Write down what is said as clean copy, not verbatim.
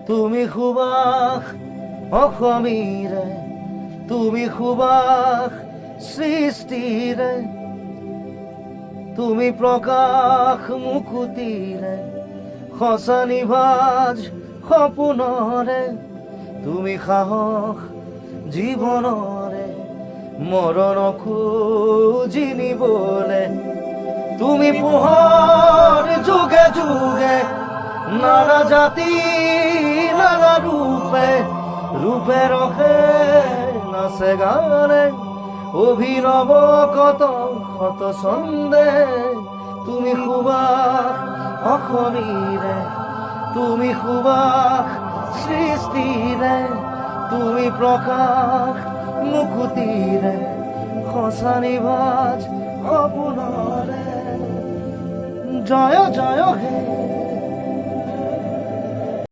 তুমি সুবাস অসমীৰে, তুমি সুবাস সৃষ্টিৰে, তুমি প্ৰকাশ মুকুতিৰে, সঁচা নিভাজ সপোনৰে, তুমি সাহস জীৱনৰে, মৰণ খুজি নিবলে, তুমি পোহৰ যুগে যুগে, নানা জাতি নানা রূপে, রূপে রসে নাচে গানে, অভিনব কত শত ছন্দে, তুমি সুবাস অসমীৰে, তুমি সুবাস সৃষ্টিৰে, তুমি প্ৰকাশ মুকুতিৰে, সঁচা নিভাজ সপোনৰে, জয় জয় হে